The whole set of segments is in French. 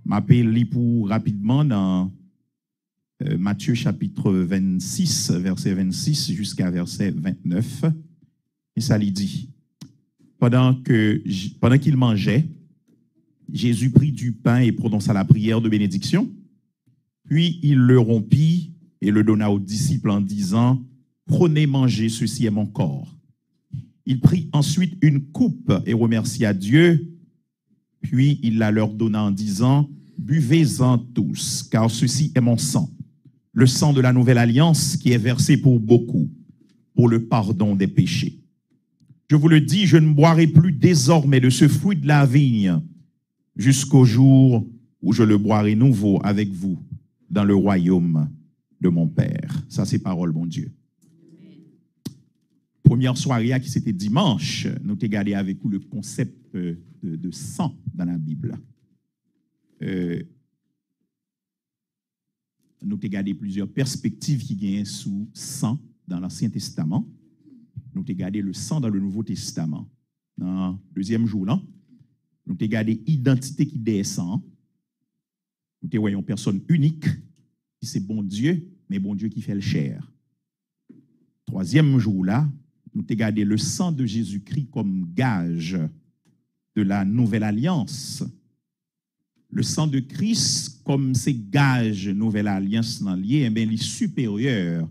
m'appelle pour rapidement dans Matthieu chapitre 26, verset 26 jusqu'à verset 29. Et ça lui dit, pendant qu'il mangeait, Jésus prit du pain et prononça la prière de bénédiction. Puis il le rompit et le donna aux disciples en disant, prenez, mangez, ceci est mon corps. Il prit ensuite une coupe et remercia Dieu. Puis il la leur donna en disant, buvez-en tous, car ceci est mon sang, le sang de la nouvelle alliance qui est versé pour beaucoup, pour le pardon des péchés. Je vous le dis, je ne boirai plus désormais de ce fruit de la vigne jusqu'au jour où je le boirai nouveau avec vous dans le royaume de mon Père. Ça, c'est parole, mon Dieu. Première soirée qui c'était dimanche, nous avons regardé avec vous le concept de sang dans la Bible. Nous avons regardé plusieurs perspectives qui viennent sous sang dans l'Ancien Testament. Nous avons regardé le sang dans le Nouveau Testament. Dans le deuxième jour, là, nous avons regardé l'identité qui descend. Nous avons une personne unique, qui c'est bon Dieu, mais bon Dieu qui fait le chair. Troisième jour, là, nous avons regardé le sang de Jésus-Christ comme gage de la nouvelle alliance. Le sang de Christ, comme c'est gage nouvelle alliance dans lié, eh bien, il est supérieur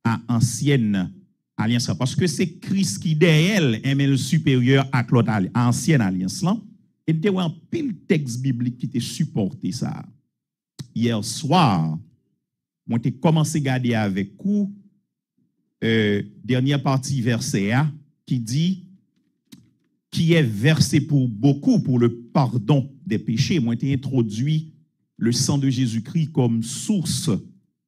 à ancienne alliance. Parce que c'est Christ qui derrière elle, est le supérieur à l'autre ancienne alliance. Là. Et il y a un pile texte biblique qui t'a supporté ça. Hier soir, moi j'ai commencé à garder avec vous dernière partie verset A qui dit qui est versé pour beaucoup pour le pardon des péchés. Moi j'ai introduit le sang de Jésus-Christ comme source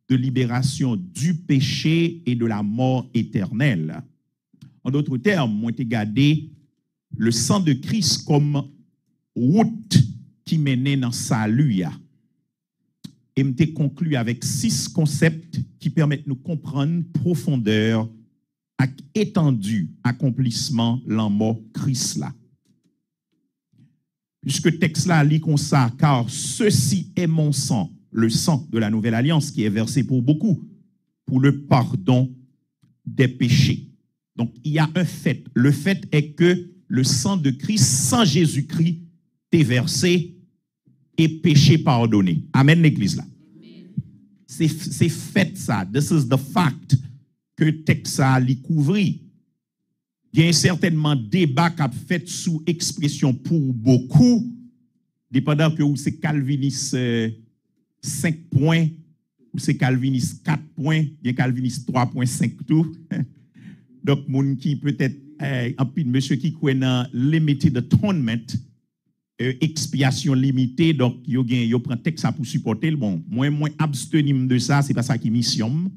de libération du péché et de la mort éternelle. En d'autres termes, moi j'ai gardé le sang de Christ comme route qui menait dans salut. Et je conclu avec 6 concepts qui permettent de nous comprendre profondeur et étendu accomplissement la mort Christ là. Puisque le texte là lit comme ça, car ceci est mon sang, le sang de la nouvelle alliance qui est versé pour beaucoup, pour le pardon des péchés. Donc il y a un fait. Le fait est que le sang de Christ, sans Jésus-Christ, est versé et péché pardonné. Amen, l'église là. C'est fait ça. This is the fact que texte a li couvri. Il y a certainement débat qui a fait sous expression pour beaucoup, dépendant que c'est calviniste 5 points ou c'est calviniste 4 points, il y a calviniste 3.5 tout. Donc moun qui peut-être un peu de monsieur qui connaît dans limited atonement, expiation limitée, donc yo prend texte ça pour supporter. Bon, moi abstenir de ça, c'est pas ça qui mission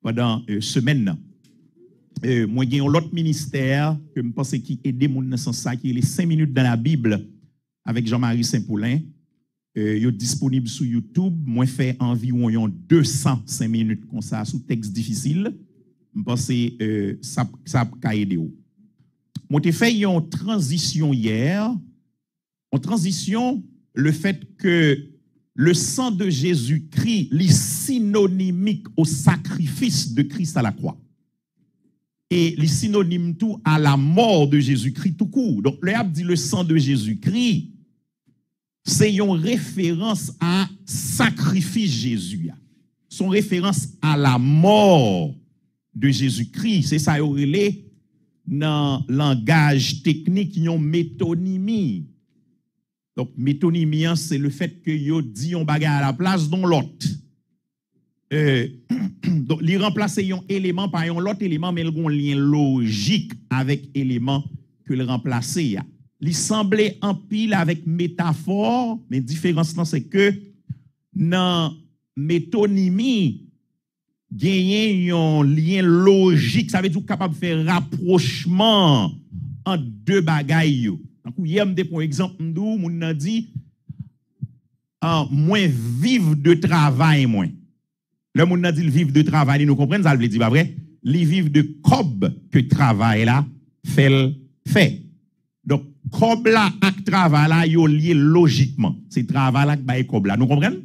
pendant semaine. Moi j'ai un autre ministère que me pense qui aider moun dans sens ça qui est les 5 minutes dans la Bible avec Jean-Marie Saint-Paulin. Yo disponible sur YouTube. Moi fait environ 205 minutes comme ça sous texte difficile. Me pense ça ka aider. Moi t'ai fait une transition hier. En transition, le fait que le sang de Jésus-Christ est synonymique au sacrifice de Christ à la croix. Et il est synonyme tout à la mort de Jésus-Christ tout court. Donc, le dit le sang de Jésus-Christ, c'est une référence à sacrifice Jésus. Son référence à la mort de Jésus-Christ. C'est ça, il est dans le langage technique, une métonymie. Donc, métonymie, c'est le fait que yo dit on bagarre à la place d'un l'autre. Donc, il remplace un élément par un autre élément, mais il y a un lien logique avec l'élément que le remplacer. Il semblait en pile avec métaphore, mais la différence, c'est que dans métonymie, il y a un lien logique. Ça veut dire capable de faire rapprochement entre deux bagailles. Donc, hier, pour exemple, on a dit moins vivre de travail, moins. Le monde a dit le vivre de travail, nous comprenons ça, veut dire pas vrai? Les vivre de cob que travail là fait. Donc, Comme là, avec travail là, yo lié logiquement. C'est travail là qui baille comme là. Nous comprenons?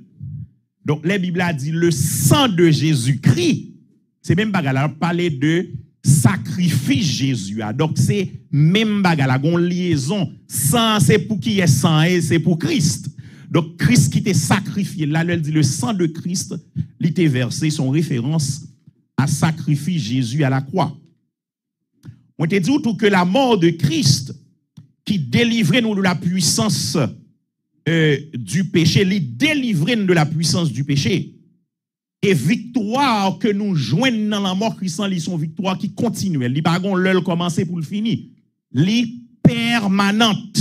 Donc, la Bible a dit le sang de Jésus-Christ. C'est même bagarre là, parler de sacrifice Jésus. Donc, c'est même bagarre là, une liaison. Sang, c'est pour qui est sang et c'est pour Christ. Donc, Christ qui était sacrifié. Là, elle dit le sang de Christ, il était versé, son référence à sacrifice Jésus à la croix. On te dit tout que la mort de Christ qui délivrait nous de la puissance du péché, les délivrer de la puissance du péché. Et victoire que nous joignons dans la mort Christ, ils sont victoire qui continue. Ils pas gon l'heure commencer pour le finir. Les permanente.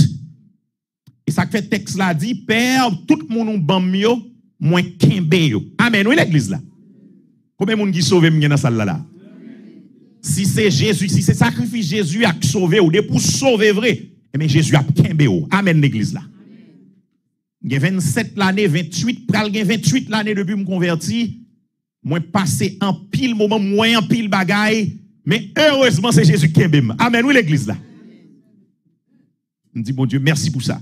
Et ça fait texte là dit père tout le monde bam yo moins kembe yo. Amen. Oui l'église là. Combien de monde qui sauve m'en dans salle là? Si c'est Jésus, si c'est sacrifice Jésus a sauvé ou pour sauver vrai, mais Jésus a kembe yo. Amen l'église là. Il y a 27 l'année, 28, pral gen 28 l'année depuis me converti, moi passé en pile moment, moins en pile bagaille, mais heureusement c'est Jésus qui kembe. Amen. Oui l'église là. Je dis bon Dieu, merci pour ça.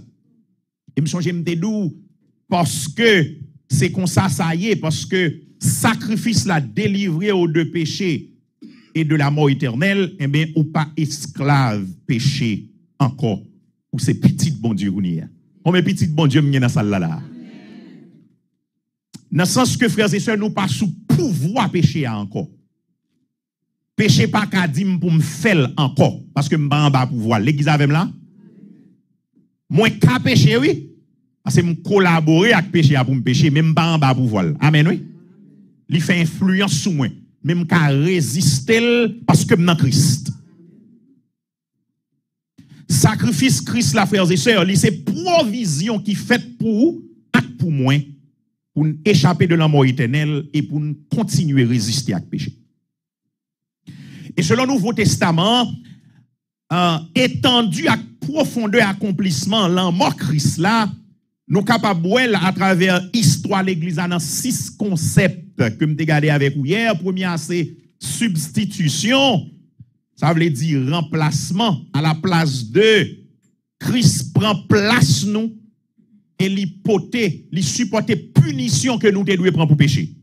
Et me songe me dou parce que c'est comme ça y est parce que sacrifice la délivré aux deux péchés et de la mort éternelle, eh bien ou pas esclave péché encore ou c'est petit bon Dieu on met petit bon Dieu dans salle là. Dans le sens que frères et sœurs nous pas sous pouvoir péché encore. Péché pas qu'à dire pour me faire encore parce que m'pa en bas pouvoir. L'église avec là. Moi qu'à péché oui parce que me collaborer avec péché pour me pécher même pas en bas pouvoir. Amen oui. Il fait influence sur moi même qu'à résister parce que dans Christ. Sacrifice Christ la frères et sœurs, c'est provision qui fait pour moi pour nous échapper de la mort éternelle et pour nous continuer à résister à péché. Et selon le Nouveau Testament, étendu à profondeur accomplissement, la mort Christ là, nous sommes capables à travers l'histoire de l'Église dans 6 concepts que je regardé avec vous hier. Premier, c'est substitution. Ça veut dire remplacement à la place de Christ prend place nous et l'hypothèse, il supporter punition que nous devons prendre pour pécher.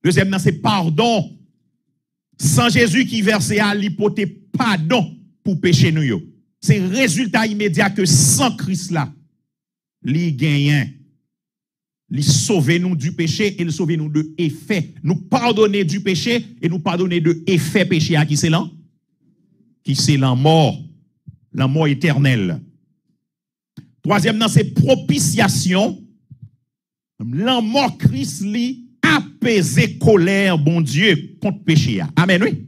Deuxième, c'est pardon. Sans Jésus qui versait à l'hypothèse pardon pour pécher nous. C'est résultat immédiat que sans Christ là, li gagnant, li sauver nous du péché et le sauver nous de effet. Nous pardonner du péché et nous pardonner de effet péché à qui c'est là? Qui c'est la mort éternelle. Troisième, c'est propitiation. La mort Christ li apaiser colère, bon Dieu, contre péché. Amen, oui.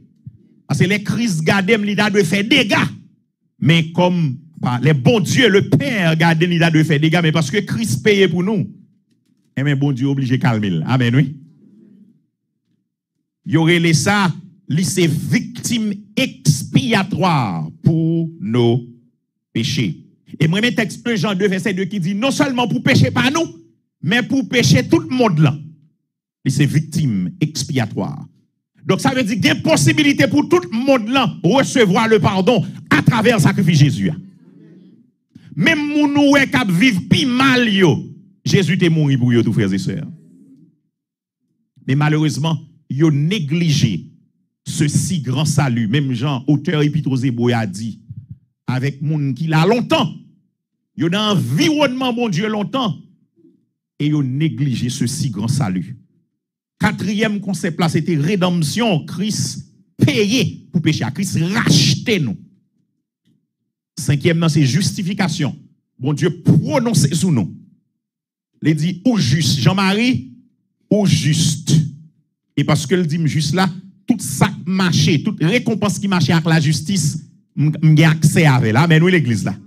Parce que les Christ gardem li da de faire dégâts. Mais comme les bons Dieu, le Père gardem li da de faire dégâts, mais parce que Christ paye pour nous. Eh bien, bon Dieu obligé de calmer. Amen, oui. Y aurait les ça, li c'est victime expiatoire pour nos péchés. Et moi, mes textes 1 Jean 2, verset 2 qui dit non seulement pour pécher par nous, mais pour pécher tout le monde là. Et c'est victime expiatoire. Donc ça veut dire qu'il y a une possibilité pour tout le monde là recevoir le pardon à travers le sacrifice de Jésus. Même nous qui vivent plus mal, Jésus est mort pour eux, tous frères et sœurs. Mais malheureusement, ils ont négligé ce si grand salut. Même Jean, auteur Épître aux Hébreux, a dit, avec moun qui l'a longtemps, ils ont un environnement, mon Dieu, longtemps, et ils ont négligé ce si grand salut. Quatrième concept là, c'était rédemption. Christ payé pour pécher. Christ racheté nous. Cinquième, c'est justification. Bon Dieu prononcé sous nous. Il dit ou juste. Jean-Marie, ou juste. Et parce que le dit juste là, tout ça marché, toute récompense qui marchait avec la justice, j'ai accès avec là. Mais nous, l'église là.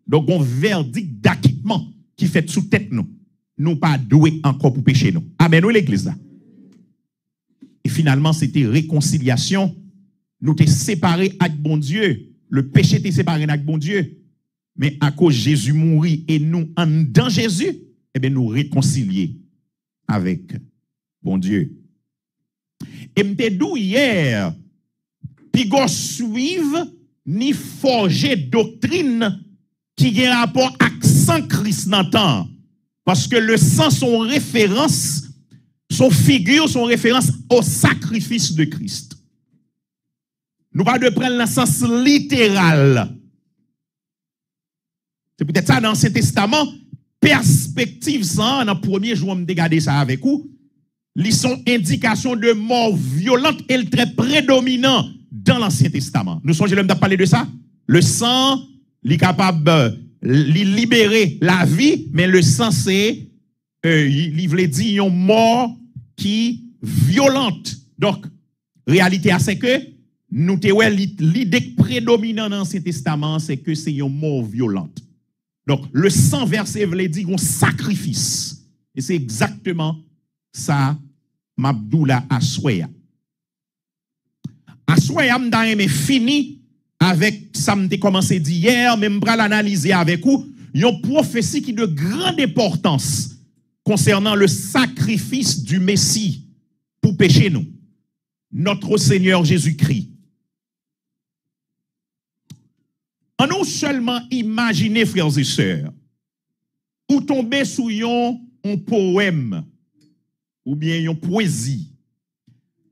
Donc, un verdict d'acquittement qui fait sous tête nous. Nous pas doués encore pour pécher nous. Amen, nous l'église là. Et finalement, c'était réconciliation. Nous t'es séparés avec bon Dieu. Le péché t'est séparé avec bon Dieu. Mais à cause de Jésus mourit et nous, en dans Jésus, eh bien, nous réconcilier avec bon Dieu. Et m'te dou hier, puis go suivre ni forger doctrine qui a rapport avec sang Christ dans le temps. Parce que le sang, son référence, son figure, son référence au sacrifice de Christ. Nous pas de prendre le sens littéral. C'est peut-être ça dans l'Ancien Testament. Perspective ça, dans le premier jour, je vais regarder ça avec vous. Ils sont indications de mort violente et très prédominant dans l'Ancien Testament. Nous sommes de parler de ça. Le sang, il est capable de libérer la vie, mais le sang, c'est, il veut dire, une mort qui violente. Donc, réalité, c'est que nous avons l'idée prédominante dans l'Ancien Testament, c'est que c'est une mort violente. Donc, le sang versé veut dire un sacrifice. Et c'est exactement ça, Mabdoula Aswaya. Aswaya, m'da fini avec ça, m'da commencé d'hier, mais m'bra l'analyser avec vous, une prophétie qui est de grande importance concernant le sacrifice du Messie pour pécher nous. Notre Seigneur Jésus-Christ. En nous seulement imaginer, frères et sœurs, ou tomber sous un poème, ou bien une poésie.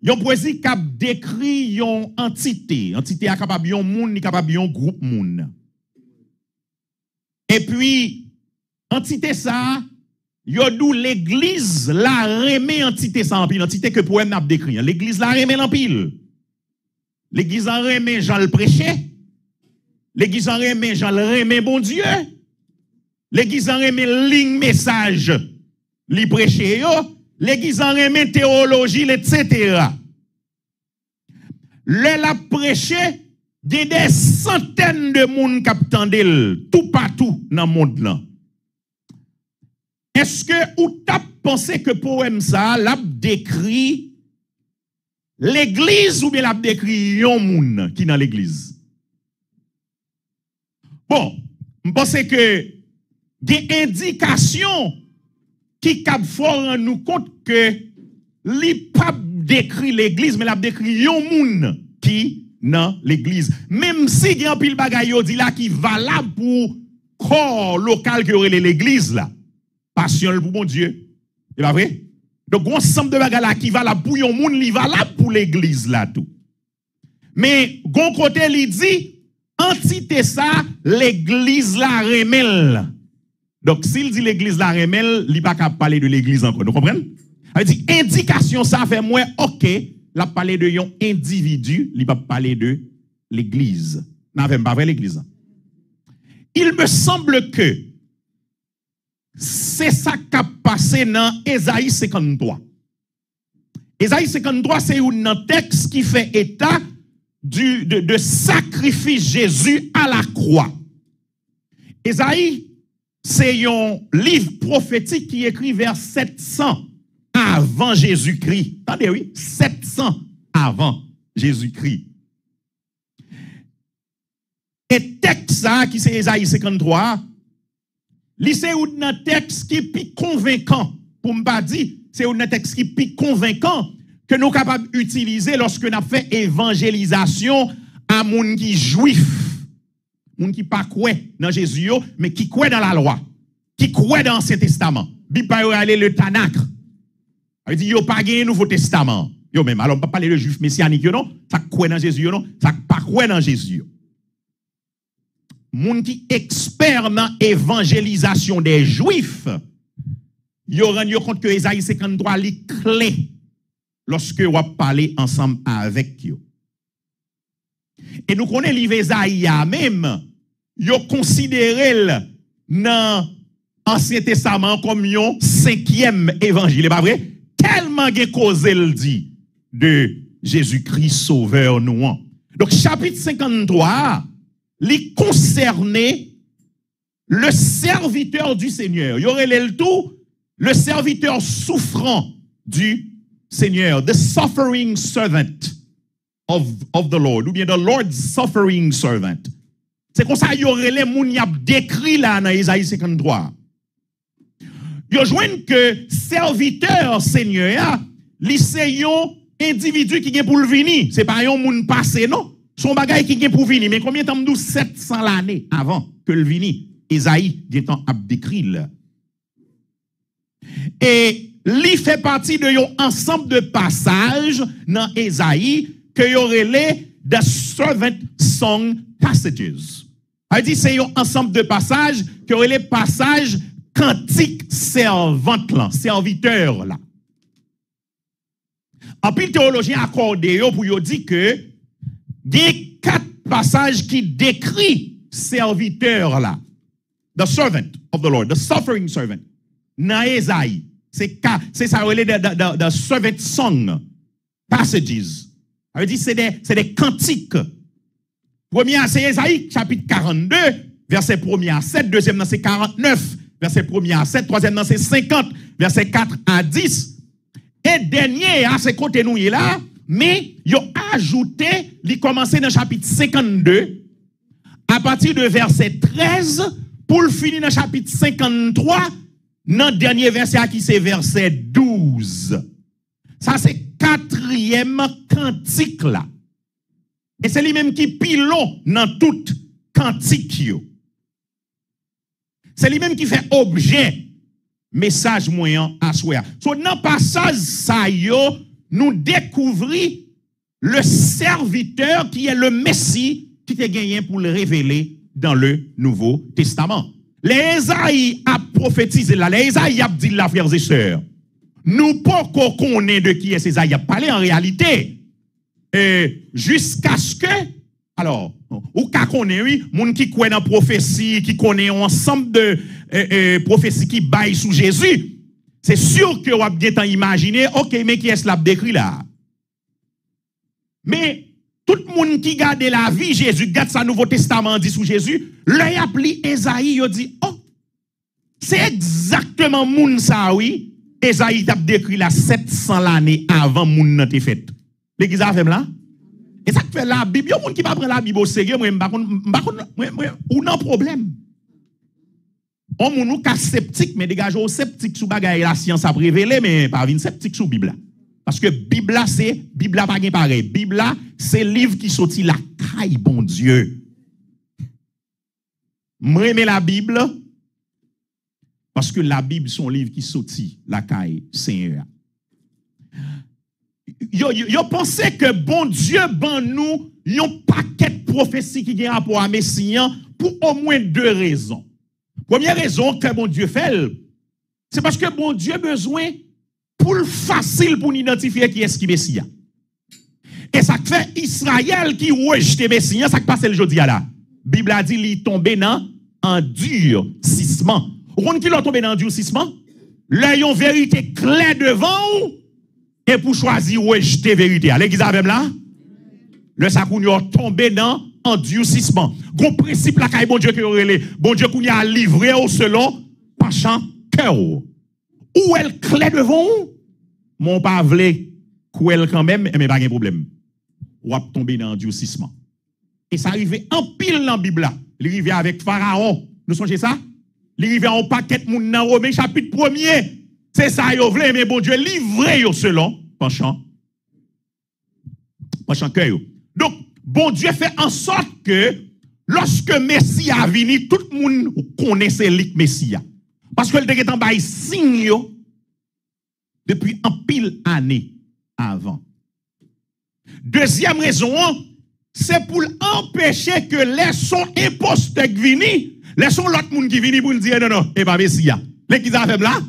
Une poésie qui décrit une entité. Entité est capable d'un monde, est capable d'un groupe monde. Et puis, entité ça, d'où l'église la remet entité ça en pile, entité que poème n'a décrit. L'église la remet en pile. L'église en remet Jean le prêchait. L'église en remet Jean le remet bon Dieu. L'église en remet ligne message li prêcher yo. L'église en remet théologie, etc. Le la prêché, il y a des centaines de monde qui attendent tout partout dans le monde là. Est-ce que ou t'as pensé que poème ça l'a décrit l'église ou bien l'a décrit yon monde qui dans l'église? Bon, je pense que des indications qui cap fort nous compte que li pas décrit l'église mais l'a décrit yon moun qui dans l'église, même si il y a un pile bagay yo dit là qui valable pour corps local que aurait l'église là, passion pour bon Dieu, c'est pas vrai? Donc un ensemble de bagay là qui valable pour yon moun, li valable pour l'église là tout. Mais gon côté li dit entité ça l'église la remel. Donc, s'il dit l'église la remel, il n'est pas capable de parler de l'église encore. Vous comprenez? Il dit, indication, ça fait moins, ok, il a parlé de un individu, il ne pas parler de l'église. Non, pas vrai l'église. Il me semble que c'est ça qui a passé dans Ésaïe 53. Ésaïe 53, c'est un texte qui fait état de sacrifice Jésus à la croix. Ésaïe, c'est un livre prophétique qui est écrit vers 700 avant Jésus-Christ. Attendez, oui, 700 avant Jésus-Christ. Et texte ça, qui c'est Ésaïe 53, c'est un texte qui est plus convaincant, pour ne pas dire, c'est un texte qui est plus convaincant que nous sommes capables d'utiliser lorsque nous avons fait évangélisation à moun qui juif. Moun qui pas croit dans Jésus, mais qui croit dans la loi, qui croit dans l'Ancien Testament. Bible pa yo aller le Tanakh. Il dit yo pas gagné Nouveau Testament. Yo même alors on pas parler de juif messianique non, ça croit dans Jésus non, ça pas croit dans Jésus. Moun qui expert dans évangélisation des juifs, yo rend yo compte que Ésaïe 53 li clé lorsque on parler ensemble avec yo. Et nous connaissons l'Ésaïe même, yo considéré dans l'Ancien Testament comme un 5e évangile, c'est pas vrai? Tellement que cause elle dit de Jésus-Christ sauveur nous. Donc chapitre 53, il concernait le serviteur du Seigneur. Il y aurait le tout, le serviteur souffrant du Seigneur, the suffering servant of the Lord, ou bien the Lord's suffering servant. C'est comme ça, il y aurait les moun y a décrit là dans Isaïe 53. Il y a joint que serviteur Seigneur, c'est un individu qui est pour le venir. C'est pas un moun passé, non? son bagay qui est pour venir, mais combien de temps nous 700 l'année avant que le vini, Esaïe, gétant a décrit là. Et li fait partie de un ensemble de passages dans Esaïe que y aurait les the servant song passages. Elle dit c'est un ensemble de passages que aurait les passages cantiques servantes là, serviteurs là. En pile théologien accordé pour yo dit que il y a 4 passages qui décrit serviteur là. The servant of the Lord, the suffering servant. Dans Esaïe, c'est ça relève de servant song passages. Ça veut dire c'est des cantiques. Premier c'est Esaïe chapitre 42 verset 1er à 7, deuxième c'est 49 verset 1er à 7, troisième c'est 50 verset 4 à 10. Et dernier à ce côté nous là, mais ils ont ajouté, il commencé dans chapitre 52 à partir de verset 13 pour le finir dans chapitre 53 dans le dernier verset qui c'est verset 12. Ça c'est 4e cantique là. Et c'est lui-même qui pilon dans toute cantique yo. C'est lui-même qui fait objet message moyen à soi. So dans passage ça yo nous découvrons le serviteur qui est le Messie qui est gagné pour le révéler dans le Nouveau Testament. Les Esaïe a prophétisé là, les Esaïe a dit là, frères et sœurs. Nous pas qu'on connaît de qui est Esaïe a parlé en réalité. Jusqu'à ce que, alors, ou qu'à connaît, oui, moun qui croit dans prophétie, qui connaît un ensemble de prophéties qui baillent sous Jésus, c'est sûr que vous avez bien imaginer, ok, mais qui est-ce l'a décrit là? Mais tout le monde qui garde la vie, Jésus, garde sa Nouveau Testament dit sous Jésus, l'œil appelé Esaïe, il dit, oh, c'est exactement moun ça, oui. Esaïe t'a décrit la 700 l'année avant moun n'a été fait. L'église a fait là? Et ça fait la Bible, il y a moun qui va prendre la Bible au sérieux, ou non problème. On moun ka sceptique, mais dégage au sceptique sous bagay la science a révélé, mais pas vin sceptique sous Bible. Parce que Bible c'est Bible pas gen pareil. Bible c'est livre qui sorti la caille bon Dieu. M'aimer la Bible parce que la Bible son livre qui sorti la caille Seigneur. Yo pensé que bon Dieu ban nous yon paquet de prophéties qui gen rapport à Messie pour au moins 2 raisons. Première raison que bon Dieu fait, c'est parce que bon Dieu a besoin pour le facile pour identifier qui est-ce qui est Messie. Et ça fait Israël qui rejette Messie, ça qui passe le jeudi là. Bible a dit il tombé dans endurcissement. Vous comprenez qui l'a tombé dans endurcissement? Là yon vérité claire devant et pour choisir rejeter vérité. L'église avec là? Le sacoun yon tombé dans endurcissement. Gros principe la bon Dieu qui aurait bon Dieu qu'on a livré au selon penchant cœur. Ou elle clé devant mon pas vle qu'elle quand même mais pas de problème. Ou a tomber dans endurcissement. Et ça arrivait en pile dans la Bible là. Il arrivait avec Pharaon. Nous songez ça? Il arrivait en paquet moun dans Romains chapitre 1er. C'est ça yo vle mais bon Dieu livré au selon penchant cœur. Donc bon Dieu fait en sorte que lorsque Messie a venu, tout le monde connaissait le Messie. Parce que le était en bas signe depuis un pile année avant. Deuxième raison, c'est pour empêcher que les sons imposteurs qui viennent, les sons l'autre monde qui viennent pour nous dire non, et pas Messie. L'église a fait là.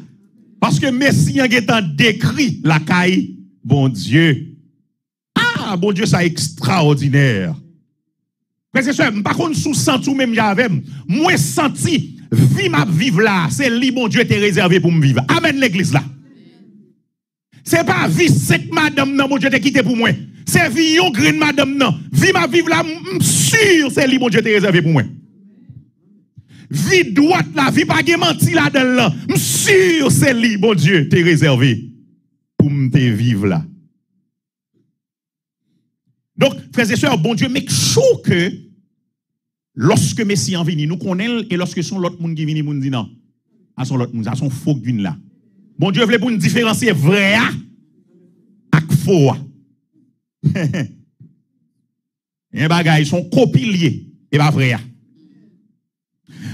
Parce que Messie a décrit la caille, bon Dieu. Ah, bon Dieu, ça extraordinaire. Frères et sœurs, par contre, sous senti ou même j'avais, moi senti, vie ma vivre là, c'est lui, bon Dieu, t'es réservé pour me vivre. Amen l'église là. C'est pas vie sec madame, non, mon Dieu, t'es quitté pour moi. C'est vie yon green madame, non. Vie ma vivre là, sûr, c'est lui, bon Dieu, t'es réservé pour moi. Vie droite là, vie pas menti là-dedans là, sûr, c'est lui, bon Dieu, t'es réservé pour me vivre là. Donc, frères et sœurs, bon Dieu, make sure que lorsque Messie en vient, nous connaissons et lorsque son l'autre monde qui vient, nous dit non, à son l'autre monde, à son faux d'une là. Bon Dieu voulait pour nous différencier vrai avec faux. Un bagay son copilier et pas vrai.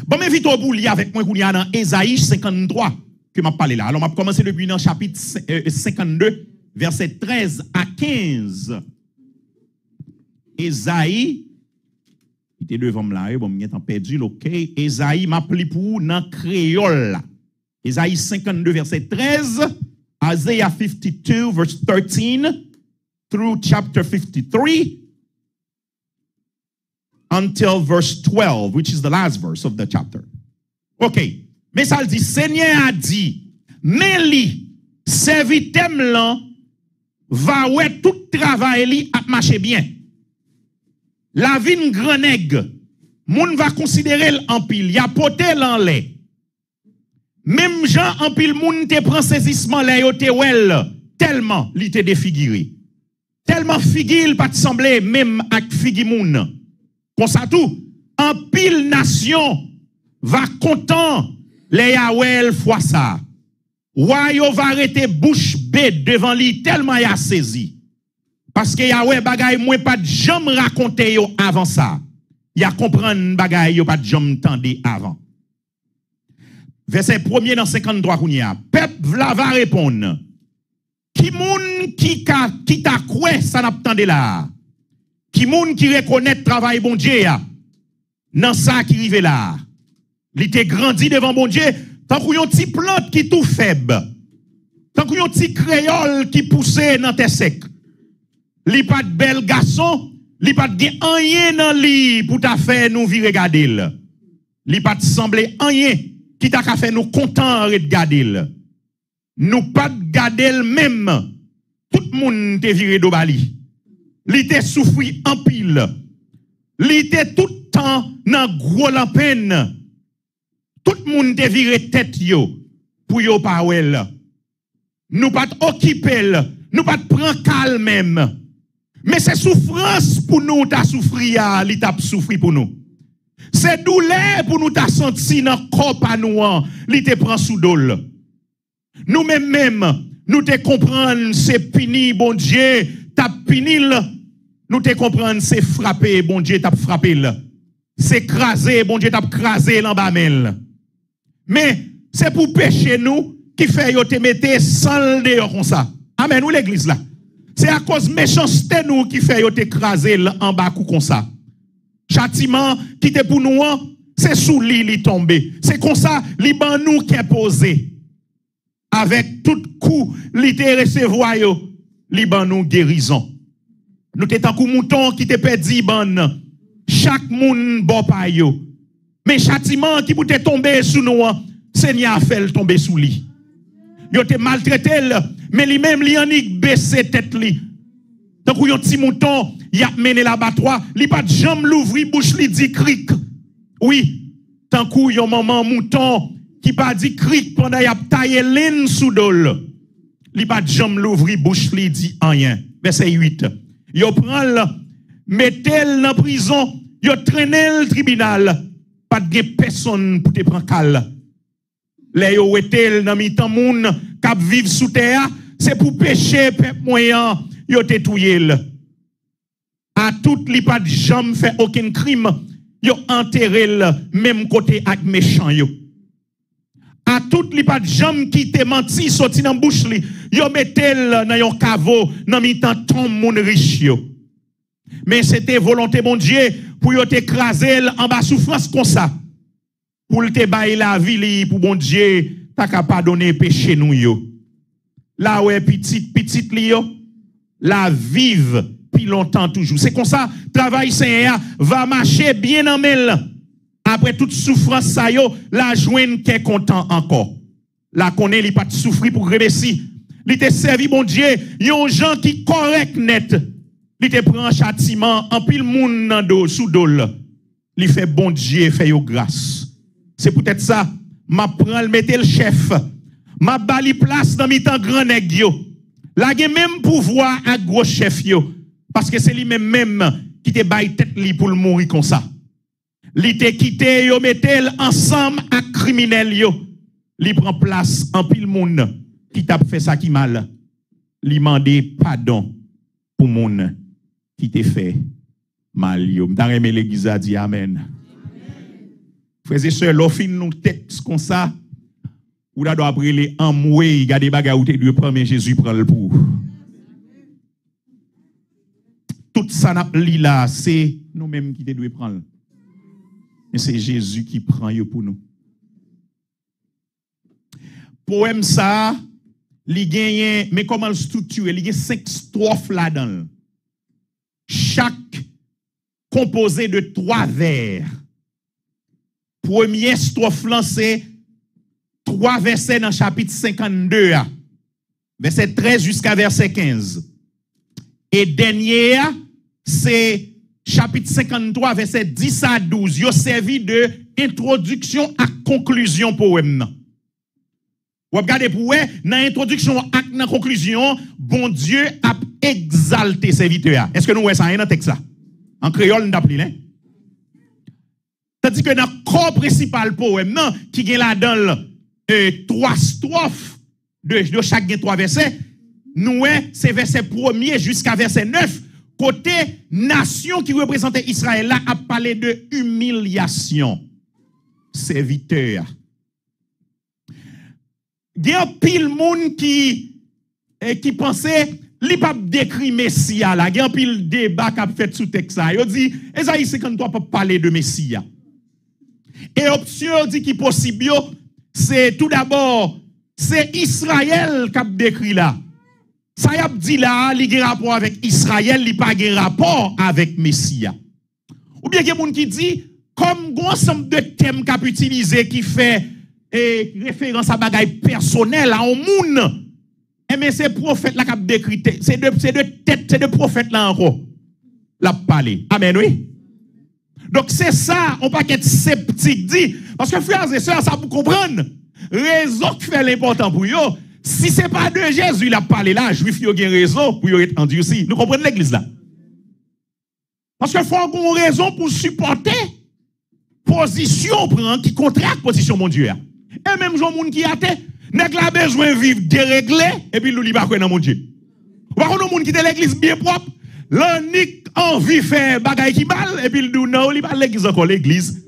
Bon, mais vite au bout avec moi qu'on y a dans Ésaïe 53 que m'a parlé là. Alors m'a commencé depuis dans chapitre 52 verset 13 à 15. Ésaïe il était devant là, bon m'y perdu OK. Ésaïe m'a pris pour dans créole. Ésaïe 52 verset 13, Isaiah 52 verse 13 through chapter 53 until verse 12, which is the last verse of the chapter. OK. Mais ça dit, Seigneur a dit, mais li, servitem lan, va ouais tout travail li a marché bien. La vine grand nègre, moun va considérer l'en pile, y a poté l'en lait. Même Jean en pile moun te prend saisissement là yo te wel, tellement li te défiguré. Tellement figil pas te semblé même ak figi moun. Comme ça tout, en pile nation va content les Yahweh fois ça. Wa yo va arrêter bouche bée devant lui tellement y a saisi. Parce que Yahweh bagay moins pas de jamais raconter yo avant ça. Y a comprendre bagay yo pas de jamais tendé avant. Verset 1er dans 53 kounya. Peuple va répondre. Qui moun qui t'a quoi ça n'a pas là? Qui moun qui reconnaît travail bon Dieu dans ça qui rive là. Il était grandi devant bon Dieu tant qu'on yon petit plante qui tout faible. Tant qu'on yon petit créole qui poussait dans tes sec. Li pas de bel garçon, li pas de rien dans li pour ta faire nous vi regarder. Li pas de sembler rien qui t'a fait nous content de regarder. Nous pas de garder même. Tout le monde te viré d'obali. Li te souffri en pile. Li te tout temps dans gros la peine. Tout le monde te viré tête yo pour yo parole. Nous pas occuper, nous pas prendre calme même. Mais c'est souffrance pour nous t'a souffri li t'a souffri pour nous. C'est douleur pour nous t'a senti dans corps à nous li te prend sous dol. Nous même nous te comprendre c'est puni bon Dieu t'a puni nous te comprendre c'est frapper bon Dieu t'a frappé c'est écraser bon Dieu t'a écrasé l'embamel. Mais c'est pour pécher nous qui fait yo te mettre sans dehors comme ça. Amen ou l'église là. C'est à cause méchanceté nous qui fait yo te écraser en bas comme ça. Châtiment qui était pour nous c'est sous li tombé. C'est comme ça li ban nous qui est posé. Avec tout coup li te recevoir yo li ban nous guérison. Nous t'es tant coup mouton qui te perdu ban. Chaque moun bon pa yo. Mais châtiment qui pour te tomber sous nous, Seigneur a fait tomber sous lui. Yo te maltraité mais lui même li en baissé tête li. Tant qu'on yon petit mouton, y a mené l'abattoir, li pas de jambe l'ouvri bouche li dit cric. Oui, tant qu'on yon maman mouton qui pas dit cric pendant y a taillé laine sous dol. Li pas de jambe l'ouvri bouche li dit rien. Verset 8. Yo prend mettez dans prison, yo traîné le tribunal. Pas de personne pour te prendre cal. Les yo etel dans mi-temps moun k'ap vivre sous terre, c'est pour pécher peuple moyen, yo te touye. À tout li pas de jambe fait aucun crime, yo enterré même côté ak méchant yo. À tout li pas de jambe qui te menti sorti dans bouche li, yo mettel dans yon caveau dans mi-temps tombe moun riche yo. Mais c'était volonté bon Dieu pour yo t'écraser en bas souffrance comme ça. Pour te bailler la vie pour bon Dieu, t'as qu'à pardonner péché nous yo. Là ouais petite li yo, la vive puis longtemps toujours. C'est comme ça travail Seigneur va marcher bien en mêle. Après toute souffrance ça yo, la joine qui est content encore. La connaît li pas souffrir pour réussir. Li te servi bon Dieu, yon gens qui correct net. Li te prend châtiment en pile moun nan do sous dol. Li fait bon Dieu fait yo grâce. C'est peut-être ça, m'a prend le mettre le chef. M'a bali place dans mi-temps grand nèg yo. La gen même pouvoir à gros chef yo parce que c'est lui même qui te baille tête li pour le mourir comme ça. Li te quitté yo mettel ensemble avec criminel yo. Li prend place en pile moun qui t'a fait ça qui mal. Li mandé pardon pour moun qui te fait Malio. M'ta remè l'église a dit amen. Frères et sœurs, l'offre nous texte comme ça, ou là doit brûler en moué, garder bagay ou te doit prendre mais Jésus prend le pour. Tout ça n'a li là, c'est nous-mêmes qui te doit prendre. Mais c'est Jésus qui prend yo pour nous. Poème ça, li gagne, mais comment le structurer? Il y a 5 strophes là-dedans. Chaque composé de 3 vers. Première strophe là, c'est 3 versets dans le chapitre 52, verset 13 jusqu'à verset 15. Et dernière, c'est chapitre 53, verset 10 à 12. Il a servi de introduction à conclusion poème. Vous regardez pour eux, dans l'introduction à la conclusion, bon Dieu a exalté serviteur. Est-ce que nous voyons ça dans le texte là? En créole, nous appelons. C'est-à-dire que dans le corps principal poème, qui est là-dedans, 3 strophes de chaque 3 versets, nous, c'est verset 1er jusqu'à verset 9. Côté nation qui représentait Israël, là, a parlé de humiliation. Serviteur. Il y a un pile monde qui pensait, li pas décrit Messia là. Il y a un pile débat qui a fait sous texte ça. Il dit, Esaïe 53 pas parler de Messia. Et option dit qui possible, c'est tout d'abord, c'est Israël qui a décrit là. Ça y a dit là, il y a un rapport avec Israël, il n'y a pas de rapport avec Messia. Ou bien il y a des gens qui disent, comme un ensemble de thèmes qu'a utilisé qui fait référence à bagaille personnel à un monde, mais c'est prophète là qui a décrit, c'est de prophètes là encore, l'a parlé. Amen, oui. Donc c'est ça, on pas être sceptique dit, parce que frères et sœurs, ça pour comprendre, raison qui fait l'important pour eux. Si ce n'est pas de Jésus, il a parlé là, juif, il y a raison pour être endurci. Nous comprenons l'église là. Parce qu'il faut avoir une raison pour supporter position qui contraire à la position mon Dieu. Et même gens qui a été, n'a pas besoin de vivre déréglé, et puis nous ne pas dans mon Dieu. Par contre, les gens qui ont l'église bien propre, l'unique envie de faire bagaille qui balle, et puis il dit non, il pas l'église encore, l'église.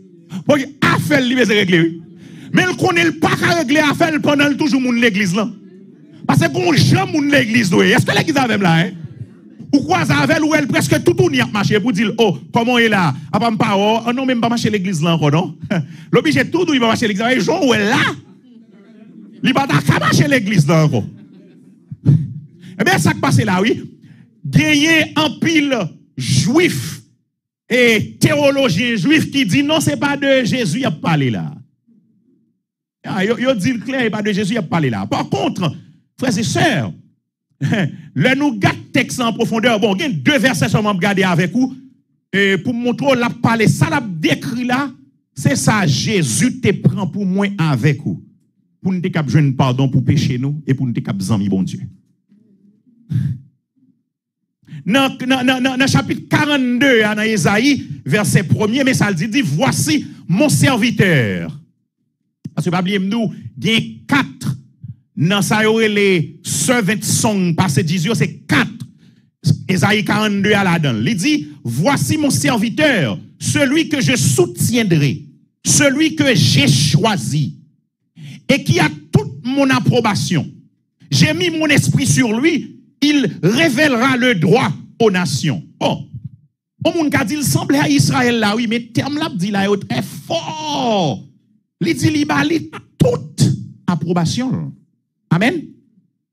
Parce que affaire, il est réglé. Mais il connaît pas qu'à régler affaire pendant toujours l'église là. Parce que quand j'aime l'église, est-ce que l'église a même là, hein? Ou quoi ça avec ou elle presque tout y a marché pour dire, oh, comment il est là? Ah, pas, oh, non, même pas marcher l'église là encore, non? L'obligé tout il va marcher l'église. Et Jean, où est là? Il va pas marcher l'église là encore. Eh bien, ça qui passe là, oui. Gagner un pile juif et théologien juif qui dit, non, c'est pas de Jésus, il a parlé là. Il dit le clair, il pas de Jésus, il a parlé là. Par contre, frères et sœurs, le nous gâte texte en profondeur. Bon, il y a 2 versets seulement pour garder avec vous. Pour montrer la parler, ça l'a décrit là, c'est ça, Jésus te prend pour moi avec vous. Pour nous te cap joindre pardon pour pécher nous et pour nous te cap zami bon Dieu. Dans chapitre 42, dans Esaïe, verset 1er, mais ça dit, voici mon serviteur. Parce que, pas oublier nous, il y a 4 dans ça, les servant song, parce que 10 c'est 4. Esaïe 42 à la donne. Il dit, voici mon serviteur, celui que je soutiendrai, celui que j'ai choisi, et qui a toute mon approbation. J'ai mis mon esprit sur lui, il révélera le droit aux nations. Oh, au monde qui a dit, il semblait à Israël là, oui, mais terme là, dit là, est très fort. Il dit, il a toute approbation. Amen.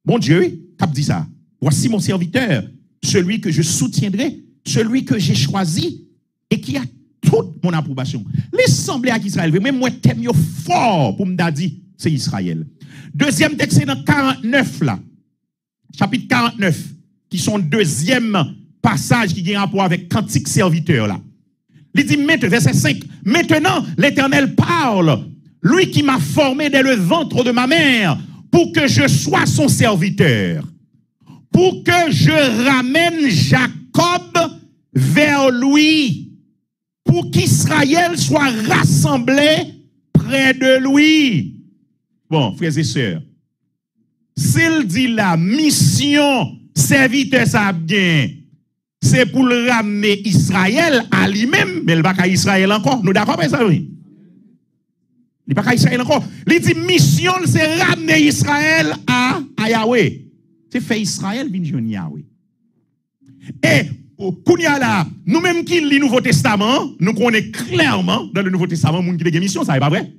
Bon Dieu, qui dit ça? Voici mon serviteur, celui que je soutiendrai, celui que j'ai choisi et qui a toute mon approbation. Les semblait à Israël, mais moi, t'aime fort pour me dire, c'est Israël. Deuxième texte, c'est dans 49 là. Chapitre 49, qui sont deuxième passage qui a rapport avec cantique serviteur là. Il dit, verset 5, maintenant l'Éternel parle, lui qui m'a formé dès le ventre de ma mère, pour que je sois son serviteur, pour que je ramène Jacob vers lui, pour qu'Israël soit rassemblé près de lui. Bon, frères et sœurs, s'il dit la mission, serviteur ça bien, c'est pour le ramener Israël à lui-même, mais il n'est pas qu'à Israël encore. Nous d'accord avec ça, oui? Il n'est pas qu'à Israël encore. Il dit mission, c'est ramener Israël à Yahweh. C'est fait Israël, bien Yahweh. Et, Kounia là, nous-mêmes qui lisons le Nouveau Testament, nous connaissons clairement dans le Nouveau Testament, nous qui a mission, ça n'est pas vrai?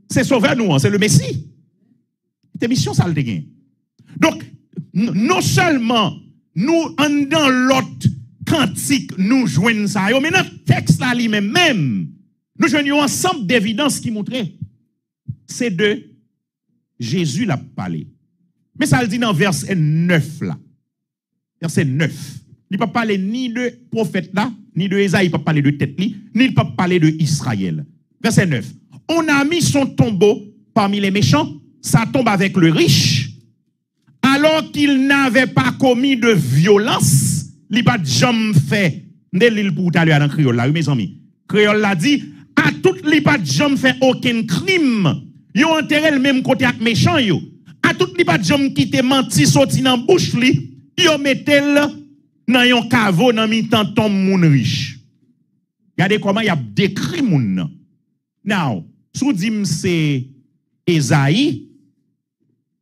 C'est sauveur nous, c'est le Messie. C'est mission, ça le gagne. Donc, non seulement nous, dans l'autre cantique, nous joignons ça, mais dans le texte là lui-même, nous joignons ensemble d'évidences qui montraient. C'est de Jésus l'a parlé. Mais ça le dit dans verset 9 là. Verset 9. Il ne peut pas parler ni de prophète là, ni de Ésaïe, il ne peut pas parler de tête li, ni il ne peut pas parler de Israël. Verset 9. On a mis son tombeau parmi les méchants, ça tombe avec le riche, alors qu'il n'avait pas commis de violence, il n'a pas jamais fait. L'île pour aller dans créole là, mes amis. Créole l'a dit, à tout il pas jamais fait aucun crime. Yo enterré le même côté avec méchant yo. À tout il pas jamais quitté menti sorti dans bouche li, yo mettel dans yon caveau dans mi-temps tombe moun riche. Regardez comment il a décrit moun. Now, sous dim c'est Ésaïe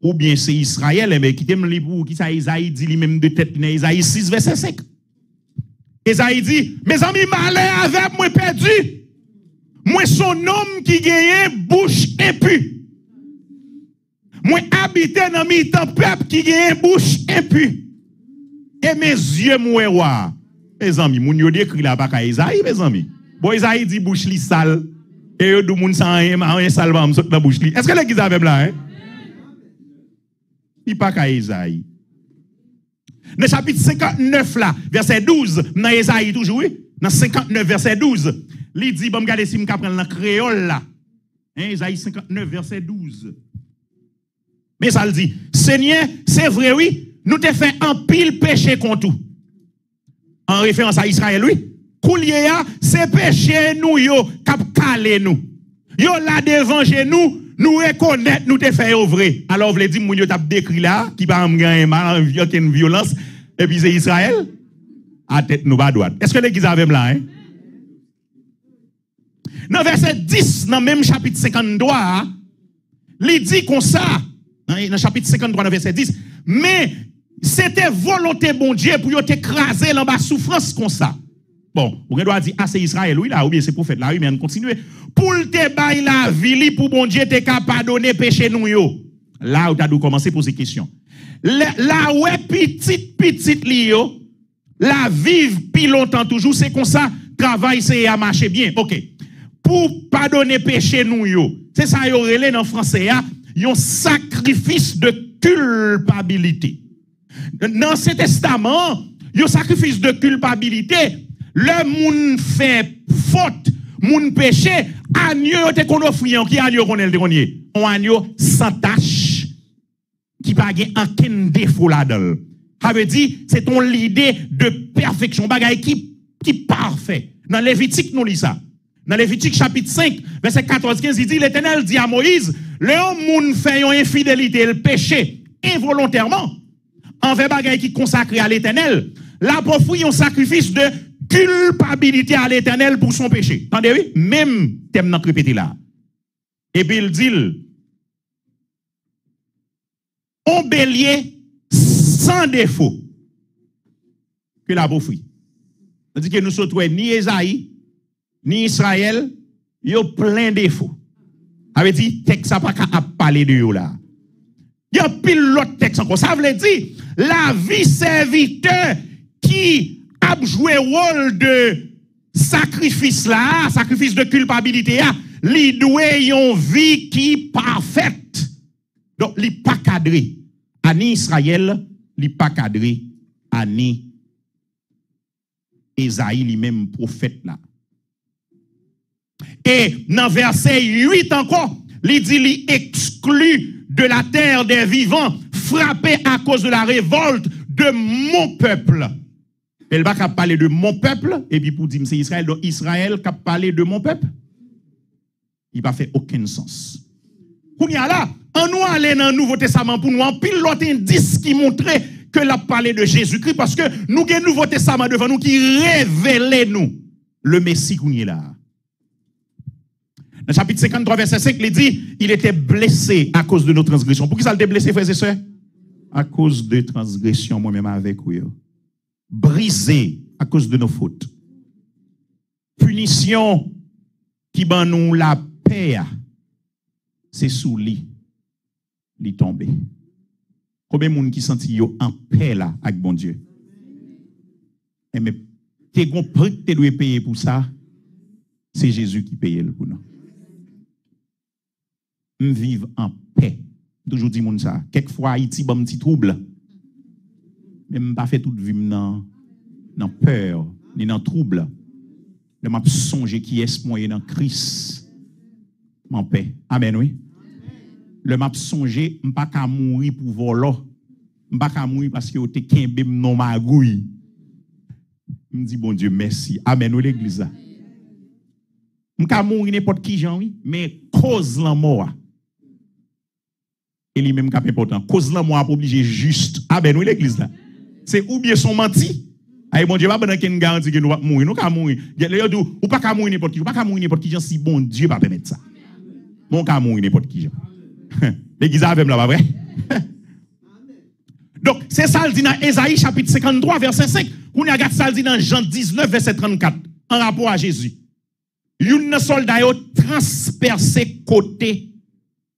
ou bien c'est Israël, mais qui t'aime li pour qui ça Ésaïe dit lui-même de tête dans Ésaïe 6 verset 5. Ésaïe dit, mes amis malheur avec moi perdu. Moi son homme qui gagne bouche impue. Moi habite dans mi-temps peuple qui gagne bouche impue. Et mes yeux moi mes amis, moun yo décrit là pas Isaïe mes amis. Bon Isaïe dit bouche li sale et yo dou moun sans un sale va me saute dans bouche li. Est-ce que l'église avec là hein? Il pas Isaïe. Dans chapitre 59 là, verset 12, dans Isaïe toujours oui, dans 59 verset 12, il dit bon regarder si me prendre dans créole là. Hein, Isaïe 59 verset 12. Mais ça le dit, Seigneur, c'est vrai oui. Nous te fait un pile péché contre tout. En référence à Israël, oui. Kouliya, c'est péché nous yo, kap kale nous. Yo là devant nous, nous reconnaître, nous te fait vrai. Alors, vous dire, moun yo tap décrit là, qui va me gagner mal, aucune violence, et puis c'est Israël, à tête nous pas droite. Est-ce que l'église avait là, hein? Dans verset 10, dans même chapitre 53, il dit comme ça, dans chapitre 53, dans verset 10, mais c'était volonté bon Dieu pour yo t'écraser dans bas souffrance comme ça. Bon, on doit dire, ah c'est Israël, oui là, ou bien c'est prophète là, oui, mais on continue. Pour te bailler la vie, pour bon Dieu te pardonner péché nous yo. Là où tu as dû commencer à poser question. Là où est petite li yo, la vive plus longtemps toujours, c'est comme ça, travail c'est à marcher bien. OK. Pour pardonner péché nous yo. C'est ça yo relé dans français a, un sacrifice de culpabilité. Dans ce testament, il y a un sacrifice de culpabilité. Le moun fait faute, moun péché, agneau te qu'on offre, qui agneau qu'on est le dernier. Un agneau sans tache, qui n'a pas aucun défaut là-dedans. Ça veut dire, c'est ton l'idée de perfection, bagay qui parfait. Dans Lévitique, nous lisons ça. Dans Lévitique chapitre 5, verset 14-15, il dit, l'Éternel dit à Moïse, le moun fait une infidélité, le péché, involontairement, envers bagay qui consacré à l'Éternel, là pour offrir un sacrifice de culpabilité à l'Éternel pour son péché. Entendez oui? Même thème n'a répété là. Et puis il dit, un bélier sans défaut que la pour offrir. C'est-à-dire que nous sommes ni Ésaïe, ni Israël, ils ont plein de défauts. Avait dit, texte ça pas qu'à parler de eux là. Il y a pile l'autre texte encore. Ça veut dire, la vie serviteur qui a joué rôle de sacrifice là, sacrifice de culpabilité là, li doué yon vie qui parfaite. Donc, li pas cadré. Ani Israël, li pas cadré. Ani Esaïe, lui-même prophète là. Et dans verset 8 encore, il dit, li exclut de la terre des vivants, frappé à cause de la révolte de mon peuple. Elle va parler de mon peuple, et puis pour dire c'est Israël, donc Israël qui a parlé de mon peuple. Il n'a fait aucun sens. Qu'on y a là, on nous aller dans le Nouveau Testament pour nous en pile l'autre indice qui montrait que l'a parlé de Jésus-Christ parce que nous avons un Nouveau Testament devant nous qui révèle nous le Messie qu'on est là. Dans le chapitre 53, verset 5, il dit, il était blessé à cause de nos transgressions. Pour qui ça a été blessé, frères et sœurs? À cause de transgressions, moi-même avec vous. Brisé à cause de nos fautes. Punition qui ban nous la paix, c'est sous lit, lit tombé. Combien de monde qui sentit yo en paix là avec bon Dieu? Et mais t'es gon prix que tu dois payer pour ça, c'est Jésus qui paye pour nous. On vive en paix. Toujours dit moun ça. Quelquefois Haïti bon petit trouble. Mais m'pas fait toute vie dans peur, ni dans trouble. Le m'a songé qui est moyen dans Christ. En paix. Amen oui. Le m'a songé m'pas ka mourir pour voler. M'pas ka mourir parce que te kembe non magouille. Me dit bon Dieu merci. Amen oui l'église. M'ka mourir n'importe qui Jean oui, mais cause la mort. Et lui-même cap important. Cause la mort obligé juste. Amen oui l'église là. C'est ou bien son menti. Aïe bon Dieu pas pendant qu'il garantit que nous va mourir, nous ka mourir. Ou pas ka mourir n'importe qui, ou pas ka mourir n'importe qui si bon Dieu pas permettre ça. Mon ka mourir n'importe qui. L'église avec là pas vrai? Donc c'est ça le dit dans Ésaïe chapitre 53 verset 5, on y regarde ça le dit dans Jean 19 verset 34 en rapport à Jésus. Yon soldat yo transpercé côté,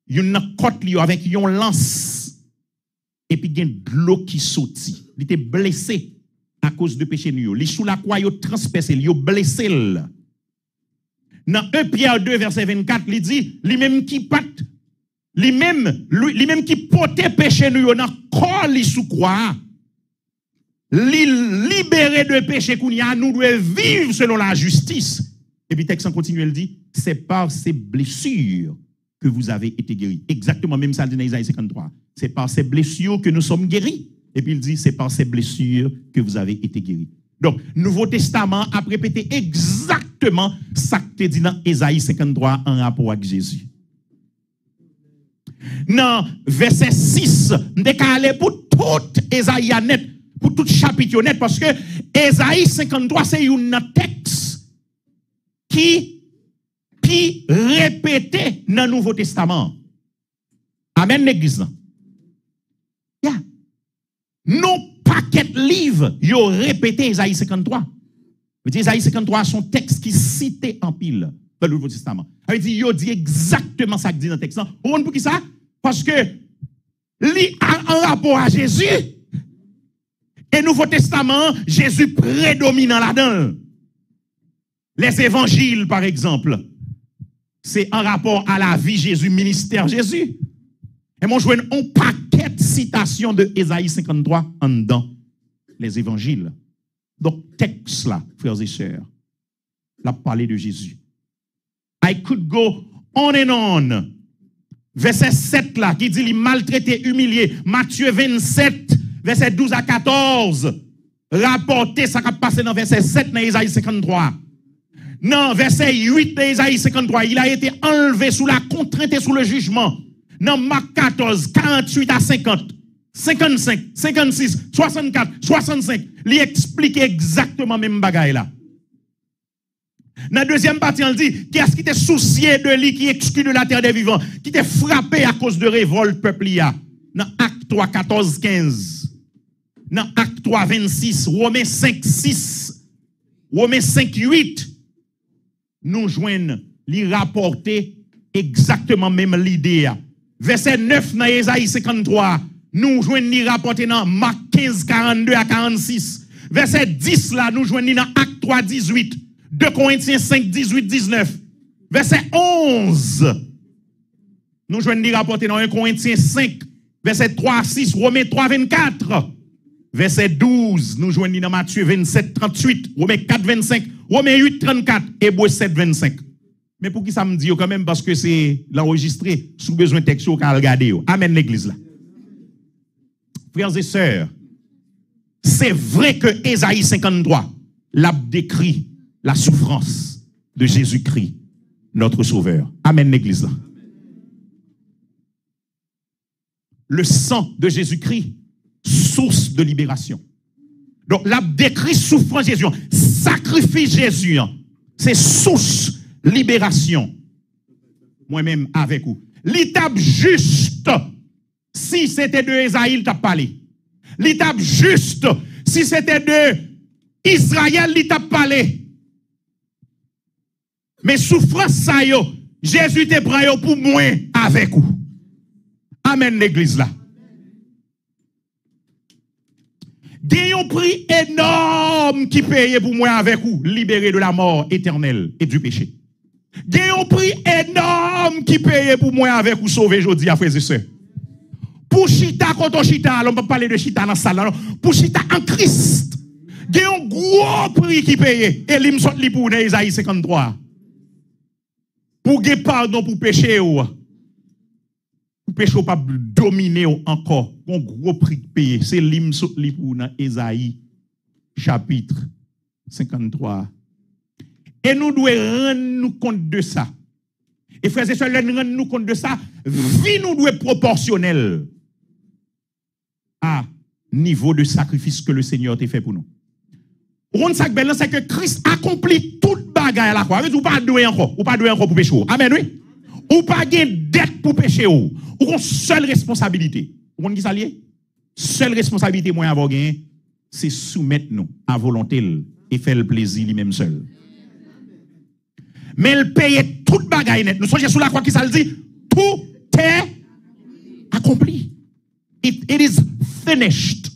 yon côte li avec yon lance et puis gen de l'eau qui sorti. Il était blessé à cause de péché nous. Li sous la croix yo transpercé, yo blessé. Dans 1 Pierre 2 verset 24, il dit lui-même qui pat lui-même qui portait péché nous dans corps li sous croix. Li libéré de péché qu'on y a, nous devons vivre selon la justice. Et puis texte continue, elle dit, c'est par ces blessures que vous avez été guéris. Exactement, même ça dit dans Isaïe 53. C'est par ces blessures que nous sommes guéris. Et puis il dit, c'est par ces blessures que vous avez été guéris. Donc, Nouveau Testament a répété exactement ça que dit dans Isaïe 53 en rapport avec Jésus. Dans verset 6, nous aller pour tout Isaïe net, pour tout chapitre net, parce que Isaïe 53, c'est un texte qui répété dans le Nouveau Testament. Amen, l'église. Yeah. Non paquet de livres, ils ont répété Isaïe 53. Isaïe 53, son texte qui cité en pile dans le Nouveau Testament. Il dit exactement ça que dit dans le texte. Vous comprenez pour qui ça? Parce que, en rapport à Jésus, et Nouveau Testament, Jésus prédominant là-dedans. Les évangiles, par exemple, c'est en rapport à la vie Jésus, ministère Jésus. Et moi, je vois un paquet de citations de Ésaïe 53 en dedans, les évangiles. Donc, texte là, frères et sœurs, là, parler de Jésus. I could go on and on. Verset 7 là, qui dit, il maltraité, humilié. Matthieu 27, verset 12 à 14. Rapporté, ça qui passé dans verset 7 dans Ésaïe 53. Non, verset 8 de Isaïe 53, il a été enlevé sous la contrainte et sous le jugement. Dans Marc 14, 48 à 50, 55, 56, 64, 65, il explique exactement même bagaille là. Dans la deuxième partie, on dit, qu'est-ce qui était soucié de lui, qui exclut de la terre des vivants, qui était frappé à cause de révolte peuple là. Dans Acte 3, 14, 15. Dans Acte 3, 26, Romains 5, 6, Romains 5, 8. Nous joignons, lui rapporter exactement même l'idée. Verset 9 dans Ésaïe 53, nous joignons lui rapporter dans Marc 15, 42 à 46. Verset 10 là, nous joignons dans Acte 3, 18. 2 Corinthiens 5, 18, 19. Verset 11, nous joignons lui rapporter dans 1 Corinthiens 5, verset 3, 6, Romains 3, 24. Verset 12, nous joignons dans Matthieu 27, 38, Romains 4, 25, Romains 8, 34, Hébreux 7, 25. Mais pour qui ça me dit quand même? Parce que c'est l'enregistré, sous besoin de texte, qu'à regarder. Amen l'église là. Frères et sœurs, c'est vrai que Ésaïe 53 l'a décrit la souffrance de Jésus-Christ, notre sauveur. Amen l'église là. Le sang de Jésus-Christ source de libération. Donc, la décrit souffrance Jésus, sacrifice Jésus, c'est source libération. Moi-même avec vous. L'étape juste, si c'était de Esaïe, il t'a parlé. L'étape juste, si c'était de Israël, il t'a parlé. Mais souffrance ça yo, Jésus te prend yo pour moi avec vous. Amen l'église là. Gagne un prix énorme qui paye pour moi avec vous, libéré de la mort éternelle et du péché. Gagne un prix énorme qui paye pour moi avec vous, sauver aujourd'hui à frères et sœurs. Pour chita contre chita, on peut parler de chita dans la salle, pour chita en Christ. Gagne un gros prix qui paye. Et l'hymne sort li pour dans Isaïe 53. Pour gagner pardon pour péché ou. Pour péché pas dominer encore. Un gros prix payé. C'est l'hymne sort li pour dans Isaïe chapitre 53. Et nous devons rendre nous compte de ça. Et frères et sœurs, nous rendre nous compte de ça, vie nous doit être proportionnelle à niveau de sacrifice que le Seigneur t'a fait pour nous. C'est que Christ accomplit toute bagaille à la croix. Ou pas doué encore, ou pas doué encore pour pécher. Amen, oui. Ou pas gagner dette pour pécher. Ou une seule responsabilité. Vous comprenez qui ça lié? Seule responsabilité moi avoir gagné, c'est soumettre nous à volonté et faire le plaisir lui-même seul. Mais il paye toute bagaille net. Nous sommes sur la croix qui ça le dit, tout est accompli. It is finished.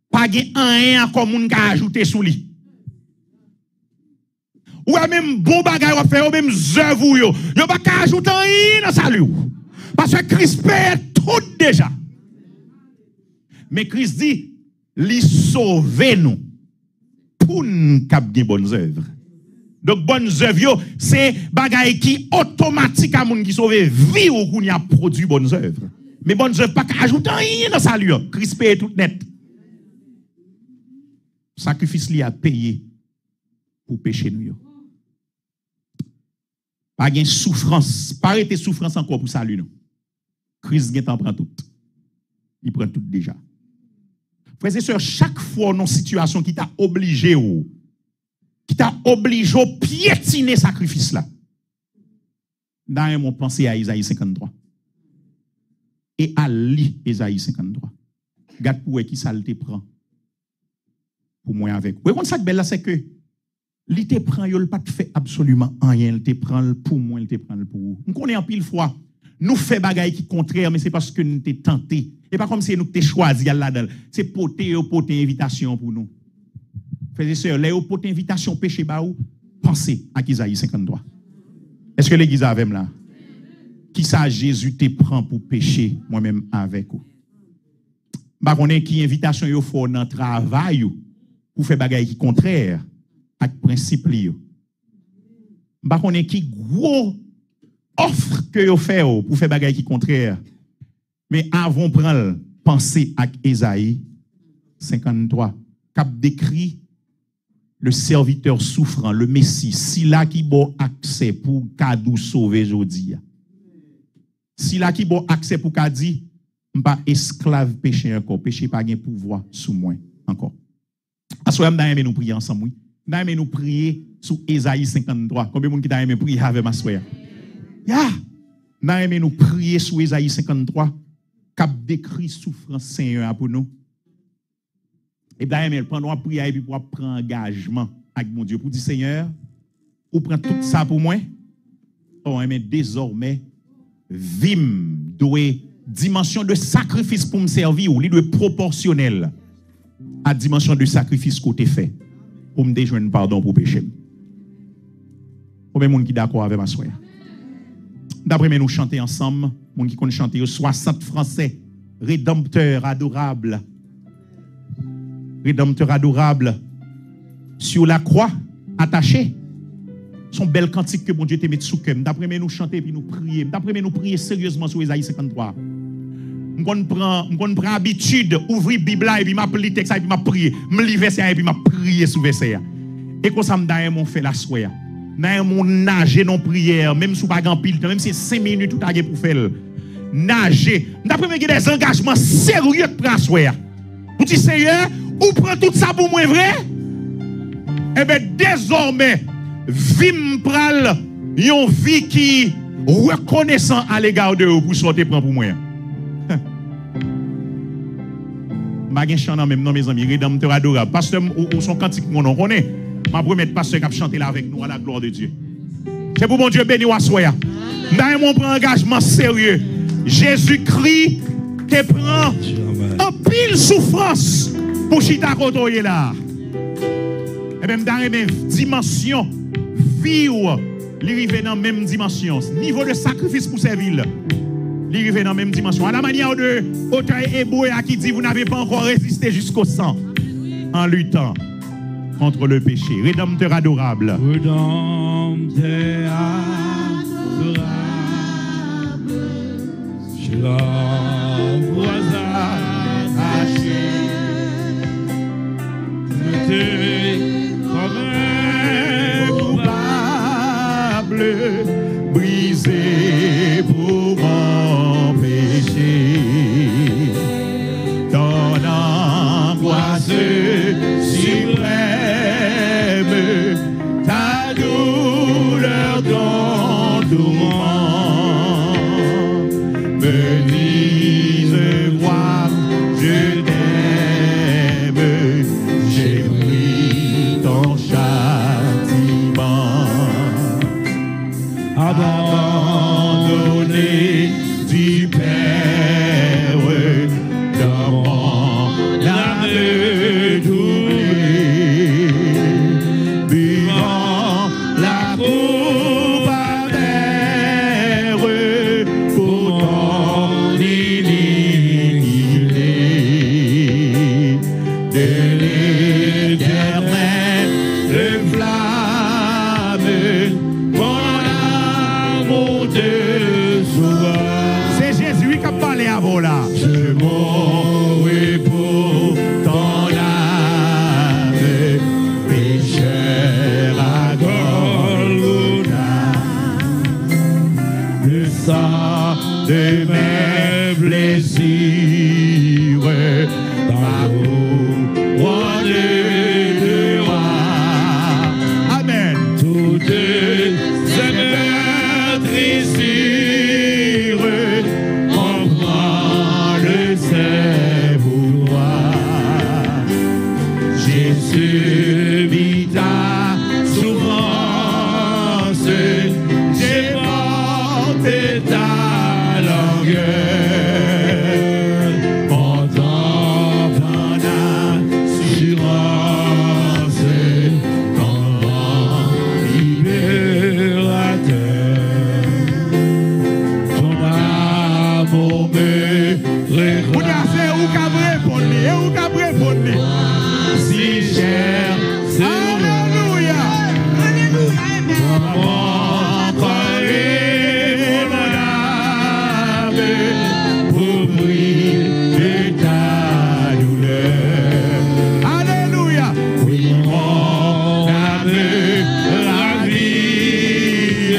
Pas rien comme on a ajouté sous lui. Ou même bon bagaille ou faire ou même œuvre yo. Yo pas qu'à ajouter rien dans salut. Parce que Christ paye tout déjà. Mais Christ dit, li sauver nous pour nous cap de bonnes œuvres. Donc bonnes œuvres c'est bagaille qui automatique à moun qui sauve vie ou qu'on y a produit bonnes œuvres. Mais bonnes œuvres pas qu'à ajouter rien dans salut. Christ paye tout net. Sacrifice li a payé pour pécher nous. Pas de souffrance, pas arrêter souffrance encore pour salut nous. Christ gen t'en prend tout. Il prend tout déjà. Frères et sœurs, chaque fois dans une situation qui t'a obligé ou qui t'a obligé à piétiner sacrifice là. Dans mon pensée à Isaïe 53. Et à lire Isaïe 53. Regarde pour qui ça te prend. Pour moi avec. Vous voyez ça belle là c'est que il te prend il pas fait absolument rien, il te prend pour moi, il te prend pour vous. On connaît en pile fois nous fait bagaille qui contraire mais c'est parce que nous t'es tenté. Et pas comme si nous t'es choisi là-dedans. C'est porter invitation pour nous. Frères et sœurs, les porter invitation péché ba ou pensez à Isaïe 53. Est-ce que l'église a même là? Qui ça Jésus te prend pour pécher moi-même avec vous? Ba connait qui invitation yo faut dans travail pour faire bagaille qui contraire à principe li yo. Ba connait qui gros offre que yo fait pour faire bagaille qui contraire. Mais avant prendre penser à Isaïe 53 cap décrit le serviteur souffrant, le Messie, si là qui bon accès pour cadeau sauver aujourd'hui. Si là qui bon accès pour cadeau pas esclave péché encore, péché pas gain pouvoir sous moi encore. Assoyam da aimé nous prier ensemble oui. Da aimé nous prier sous Isaïe 53. Combien de monde qui t'a aimé prier avec ma soeur? Ya. Da aimé nous prier sous Isaïe 53 cap décrit souffrance Seigneur pour nous. Et bien, elle prend une prière et puis pour prendre engagement avec mon Dieu pour dire Seigneur, ou prend tout ça pour moi. Oh, mais désormais, vim doit dimension de sacrifice pour me servir ou il doit proportionnel à dimension de sacrifice côté fait pour me déjoindre pardon pour péché. Combien de monde qui d'accord avec ma soeur? D'après nous chanter ensemble, monde qui connaît chanter 60 français, rédempteur adorable. Rédempteur adorable sur la croix attaché. Son bel cantique que mon Dieu te met sous cœur. D'après nous chanter puis nous prier. D'après nous prier sérieusement sur Isaïe 53. On prend habitude ouvrir Bible et puis m'a pris texte et puis m'a prier. Me livre verset et puis m'a prier sous verset. Et comme ça me mon fait la soirée. Dans mon nager non prière même sous pas grand pile même si c'est 5 minutes tout à pour faire. nager. D'après moi, il y a des engagements sérieux de prendre. Vous dites, Seigneur, ou prend tout ça pour moi, vrai? Eh bien, désormais, vie pral, une vie qui reconnaissant à l'égard de vous pour sortir prendre pour moi. Je chante même non mes amis, rédempteur adorable. Pasteur, ou son cantique qu'on connaît. Ma première pasteur qui a chanté là avec nous à la gloire de Dieu. C'est pour mon Dieu béni ou assoya. Dans mon engagement sérieux, Jésus-Christ te prend en pile souffrance pour chita kotoye là. Et même dans la même dimension, vie ou l'arrivée dans la même dimension, niveau de sacrifice pour servir. L'arrivée dans la même dimension. À la manière de auteur hébreu qui dit vous n'avez pas encore résisté jusqu'au sang en luttant contre le péché. Rédempteur adorable. Rédempteur adorable. Je l'envoie arraché. Jeté comme un coupable. Brisé pour m'empêcher. Dans l'angoisse suprême, ta douleur dans tourment me dise moi je t'aime, j'ai pris ton châtiment. Abandonné du Père dans mon âme douée, buvant la coupe amère pour ton iniquité, de l'Éternel le flamme, c'est Jésus qui a parlé avant là. Je mourrai pour ton âme, pécheur à Golgotha. Le sang de mes blessures, ma couronne de roi. Amen. Toutes ces meurtrissures, on prend le sein vouloir. J'ai subi ta souffrance, j'ai porté ta longueur. Pendant ton assurance, ton libérateur. Vous avez où répondre, si cher, c'est Alléluia. Mon corps est mon âme pour briller ta douleur. Alléluia. Oui, mon âme ravie,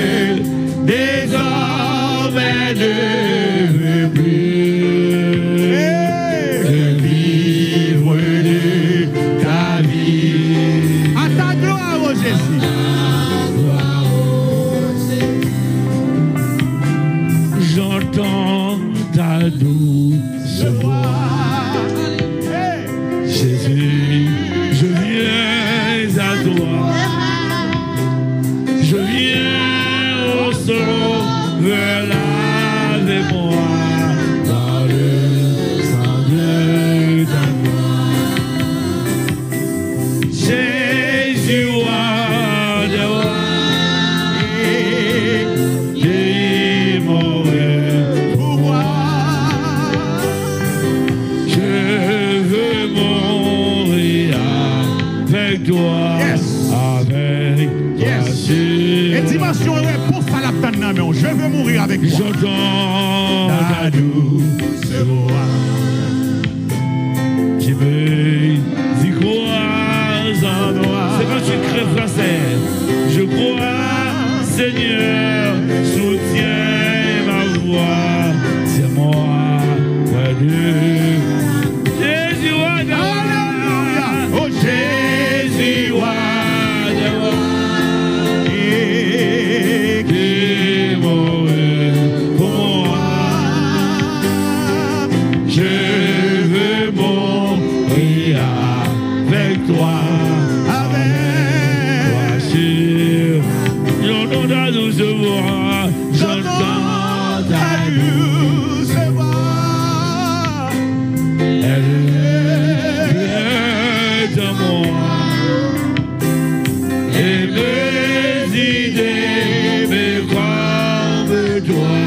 désormais ne veut plus. J'entends ta douce voix. Jésus, je viens à toi. Je viens au sauveur, lavez-moi dans le sang de ta croix. Jésus, roi de rois. Et dimension réponse à la peine, je veux mourir avec toi. J'entends ta douce voix qui me dit crois en moi. C'est quand tu crèves la scène. Je crois, Seigneur, soutiens ma voix. je veux mourir avec toi. J'entends ta douce voix, j'entends ta douce voix. Elle est en moi. Et mes idées, mes comme toi.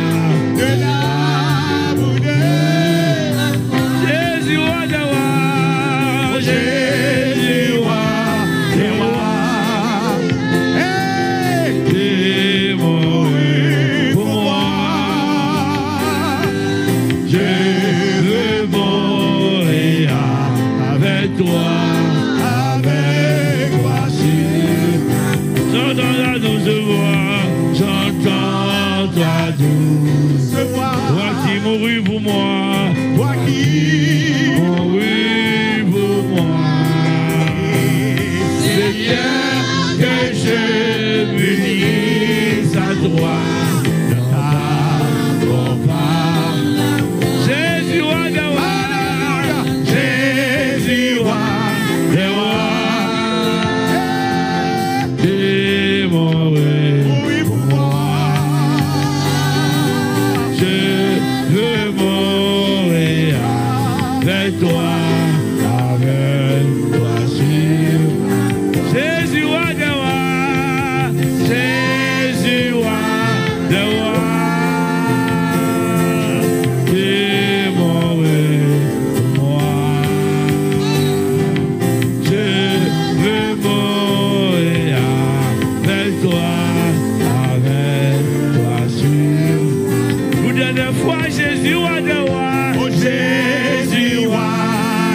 De l'amour de Jésus, roi des rois. Jésus, roi des rois. Toi qui mourus pour moi, toi qui mourus pour moi, Seigneur, que je m'unisse à toi. Jésus, roi des rois, Jésus, roi des rois, t'es mouru pour moi. Avec toi sûr. Jésus, roi des rois, Jésus, roi des rois, t'es mouru pour moi. Je veux mourir avec toi sûr. Pour la dernière fois, Jésus, roi des rois, oh Jésus, roi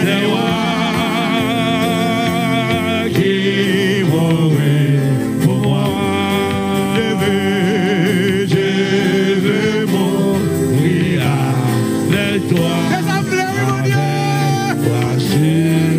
des rois, qui mourut pour moi. Je veux mourir avec toi. Avec toi sûr.